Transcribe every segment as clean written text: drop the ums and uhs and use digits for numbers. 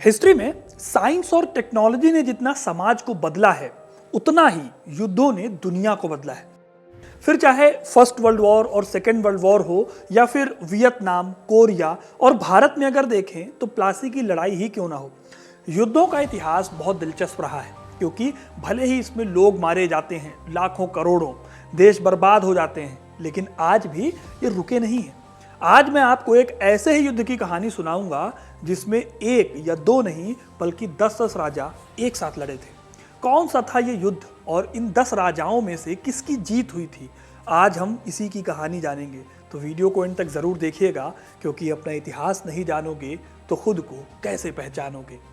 History में science और technology ने जितना समाज को बदला है, उतना ही युद्धों ने दुनिया को बदला है। फिर चाहे फर्स्ट वर्ल्ड वॉर और सेकेंड वर्ल्ड वॉर हो, या फिर वियतनाम, कोरिया और भारत में अगर देखें तो प्लासी की लड़ाई ही क्यों ना हो, युद्धों का इतिहास बहुत दिलचस्प रहा है। क्योंकि भले ही इसमें लोग मारे जाते हैं, लाखों करोड़ों, देश बर्बाद हो जाते हैं, लेकिन आज भी ये रुके नहीं हैं। आज मैं आपको एक ऐसे ही युद्ध की कहानी सुनाऊंगा जिसमें एक या दो नहीं बल्कि 10-10 राजा एक साथ लड़े थे। कौन सा था ये युद्ध और इन 10 राजाओं में से किसकी जीत हुई थी, आज हम इसी की कहानी जानेंगे। तो वीडियो को इन तक जरूर देखिएगा, क्योंकि अपना इतिहास नहीं जानोगे तो खुद को कैसे पहचानोगे।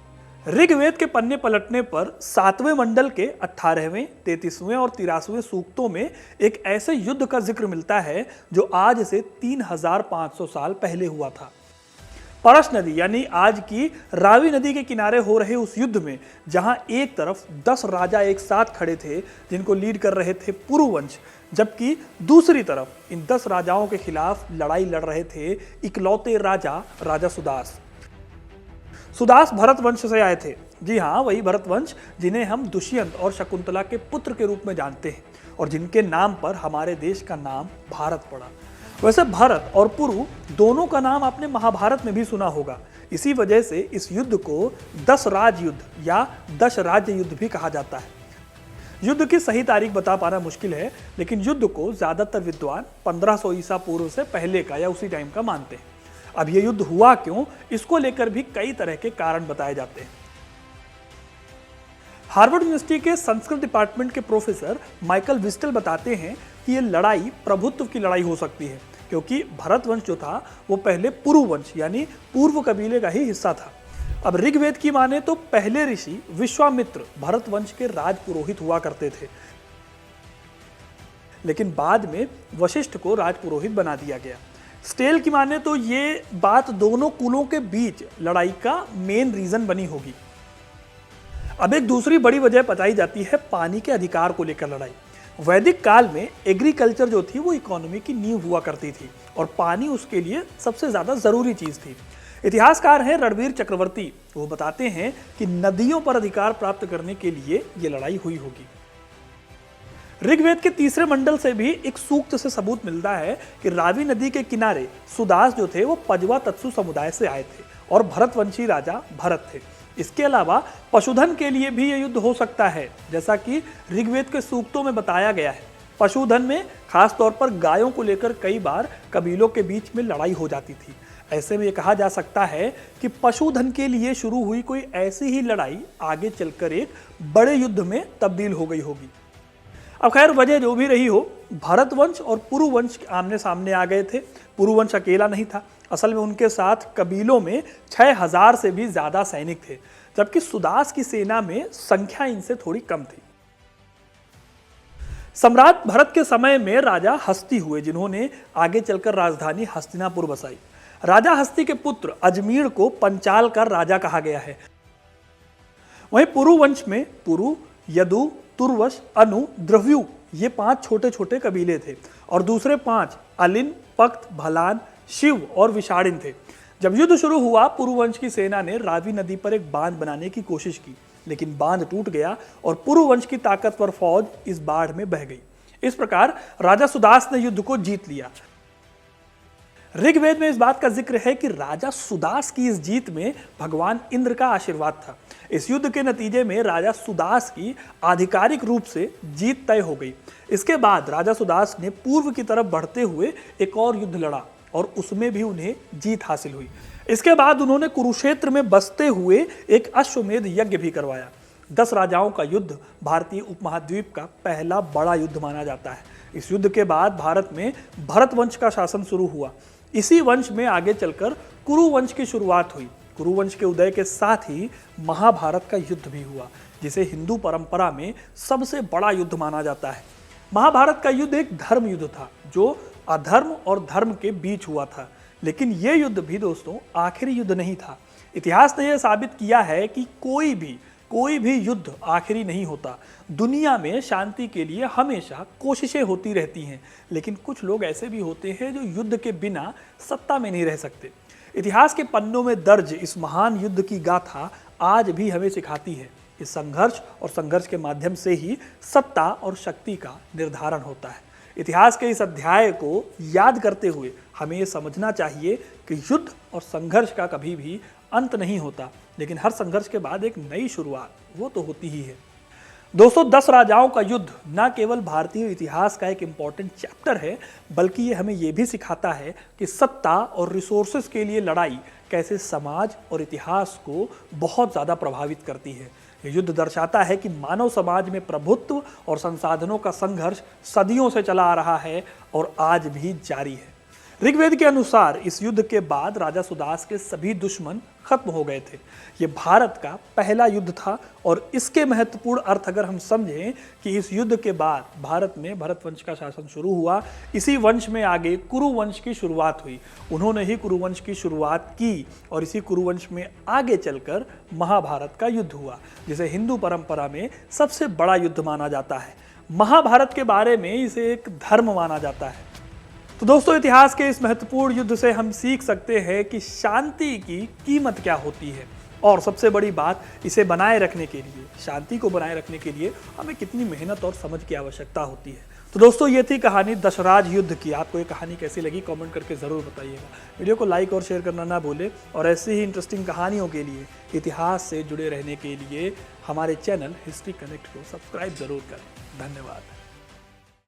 ऋग्वेद के पन्ने पलटने पर 7वें मंडल के 18वें, 33वें और 83वें सूक्तों में एक ऐसे युद्ध का जिक्र मिलता है जो आज से 3500 साल पहले हुआ था। परस नदी यानी आज की रावी नदी के किनारे हो रहे उस युद्ध में, जहां एक तरफ 10 राजा एक साथ खड़े थे जिनको लीड कर रहे थे पुरुवंश, जबकि दूसरी तरफ इन 10 राजाओं के खिलाफ लड़ाई लड़ रहे थे इकलौते राजा सुदास। सुदास भरत वंश से आए थे। जी हाँ, वही भरत वंश जिन्हें हम दुष्यंत और शकुंतला के पुत्र के रूप में जानते हैं और जिनके नाम पर हमारे देश का नाम भारत पड़ा। वैसे भरत और पुरु दोनों का नाम आपने महाभारत में भी सुना होगा। इसी वजह से इस युद्ध को 10 राज युद्ध या 10 राज्य युद्ध भी कहा जाता है। युद्ध की सही तारीख बता पाना मुश्किल है, लेकिन युद्ध को ज्यादातर विद्वान 1500 ईसा पूर्व से पहले का या उसी टाइम का मानते हैं। अब यह युद्ध हुआ क्यों, इसको लेकर भी कई तरह के कारण बताए जाते हैं। हार्वर्ड यूनिवर्सिटी के संस्कृत डिपार्टमेंट के प्रोफेसर माइकल विस्टल बताते हैं कि यह लड़ाई प्रभुत्व की लड़ाई हो सकती है, क्योंकि भरत वंश जो था वो पहले पुरुवंश यानी पूर्व कबीले का ही हिस्सा था। अब ऋग्वेद की माने तो पहले ऋषि विश्वामित्र भरत वंश के राज पुरोहित हुआ करते थे, लेकिन बाद में वशिष्ठ को राज पुरोहित बना दिया गया। स्टेल की माने तो ये बात दोनों कुलों के बीच लड़ाई का मेन रीजन बनी होगी। अब एक दूसरी बड़ी वजह बताई जाती है पानी के अधिकार को लेकर लड़ाई। वैदिक काल में एग्रीकल्चर जो थी वो इकोनॉमी की नींव हुआ करती थी और पानी उसके लिए सबसे ज्यादा जरूरी चीज थी। इतिहासकार हैं रणवीर चक्रवर्ती, वो बताते हैं कि नदियों पर अधिकार प्राप्त करने के लिए ये लड़ाई हुई होगी। ऋग्वेद के 3रे मंडल से भी एक सूक्त से सबूत मिलता है कि रावी नदी के किनारे सुदास जो थे वो पजवा तत्सु समुदाय से आए थे और भरतवंशी राजा भरत थे। इसके अलावा पशुधन के लिए भी यह युद्ध हो सकता है, जैसा कि ऋग्वेद के सूक्तों में बताया गया है। पशुधन में खास तौर पर गायों को लेकर कई बार कबीलों के बीच में लड़ाई हो जाती थी। ऐसे में यह कहा जा सकता है कि पशुधन के लिए शुरू हुई कोई ऐसी ही लड़ाई आगे चलकर एक बड़े युद्ध में तब्दील हो गई होगी। अब खैर, वजह जो भी रही हो, भरतवंश और पुरुवंश आमने सामने आ गए थे। पुरुवंश अकेला नहीं था, असल में उनके साथ कबीलों में 6000 से भी ज्यादा सैनिक थे, जबकि सुदास की सेना में संख्या इनसे थोड़ी कम थी। सम्राट भरत के समय में राजा हस्ती हुए, जिन्होंने आगे चलकर राजधानी हस्तिनापुर बसाई। राजा हस्ती के पुत्र अजमीर को पंचाल का राजा कहा गया है। वहीं पुरुवंश में पुरु, यदु, तुर्वश, अनु, द्रव्यु ये 5 छोटे छोटे कबीले थे और दूसरे 5 अलिन, पक्त, भलान, शिव और विषाणिन थे। जब युद्ध शुरू हुआ, पुरुवंश की सेना ने रावी नदी पर एक बांध बनाने की कोशिश की, लेकिन बांध टूट गया और पुरुवंश की ताकतवर फौज इस बाढ़ में बह गई। इस प्रकार राजा सुदास ने युद्ध को जीत लिया। ऋग्वेद में इस बात का जिक्र है कि राजा सुदास की इस जीत में भगवान इंद्र का आशीर्वाद था। इस युद्ध के नतीजे में राजा सुदास की आधिकारिक रूप से जीत तय हो गई। इसके बाद राजा सुदास ने पूर्व की तरफ बढ़ते हुए एक और युद्ध लड़ा और उसमें भी उन्हें जीत हासिल हुई। इसके बाद उन्होंने कुरुक्षेत्र में बसते हुए एक अश्वमेध यज्ञ भी करवाया। 10 राजाओं का युद्ध भारतीय उपमहाद्वीप का पहला बड़ा युद्ध माना जाता है। इस युद्ध के बाद भारत में भरत वंश का शासन शुरू हुआ। इसी वंश में आगे चलकर कुरुवंश की शुरुआत हुई। कुरुवंश के उदय के साथ ही महाभारत का युद्ध भी हुआ, जिसे हिंदू परंपरा में सबसे बड़ा युद्ध माना जाता है। महाभारत का युद्ध एक धर्म युद्ध था जो अधर्म और धर्म के बीच हुआ था, लेकिन यह युद्ध भी दोस्तों आखिरी युद्ध नहीं था। इतिहास ने यह साबित किया है कि कोई भी युद्ध आखिरी नहीं होता। दुनिया में शांति के लिए हमेशा कोशिशें होती रहती हैं, लेकिन कुछ लोग ऐसे भी होते हैं जो युद्ध के बिना सत्ता में नहीं रह सकते। इतिहास के पन्नों में दर्ज इस महान युद्ध की गाथा आज भी हमें सिखाती है। इस संघर्ष और संघर्ष के माध्यम से ही सत्ता और शक्ति का निर्धारण होता है। इतिहास के इस अध्याय को याद करते हुए हमें ये समझना चाहिए कि युद्ध और संघर्ष का कभी भी अंत नहीं होता, लेकिन हर संघर्ष के बाद एक नई शुरुआत वो तो होती ही है। दोस्तों, 10 राजाओं का युद्ध न केवल भारतीय इतिहास का एक इम्पॉर्टेंट चैप्टर है, बल्कि ये हमें ये भी सिखाता है कि सत्ता और रिसोर्सेज के लिए लड़ाई कैसे समाज और इतिहास को बहुत ज़्यादा प्रभावित करती है। ये युद्ध दर्शाता है कि मानव समाज में प्रभुत्व और संसाधनों का संघर्ष सदियों से चला आ रहा है और आज भी जारी है। ऋग्वेद के अनुसार इस युद्ध के बाद राजा सुदास के सभी दुश्मन खत्म हो गए थे। ये भारत का पहला युद्ध था और इसके महत्वपूर्ण अर्थ अगर हम समझें कि इस युद्ध के बाद भारत में भरत वंश का शासन शुरू हुआ। इसी वंश में आगे कुरु वंश की शुरुआत हुई। उन्होंने ही कुरु वंश की शुरुआत की और इसी कुरु वंश में आगे चलकर महाभारत का युद्ध हुआ, जिसे हिंदू परंपरा में सबसे बड़ा युद्ध माना जाता है। महाभारत के बारे में इसे एक धर्म माना जाता है। तो दोस्तों, इतिहास के इस महत्वपूर्ण युद्ध से हम सीख सकते हैं कि शांति की कीमत क्या होती है और सबसे बड़ी बात, इसे बनाए रखने के लिए, शांति को बनाए रखने के लिए हमें कितनी मेहनत और समझ की आवश्यकता होती है। तो दोस्तों, ये थी कहानी दशराज युद्ध की। आपको ये कहानी कैसी लगी कमेंट करके ज़रूर बताइएगा। वीडियो को लाइक और शेयर करना ना भूलें और ऐसी ही इंटरेस्टिंग कहानियों के लिए, इतिहास से जुड़े रहने के लिए हमारे चैनल हिस्ट्री कनेक्ट को सब्सक्राइब ज़रूर करें। धन्यवाद।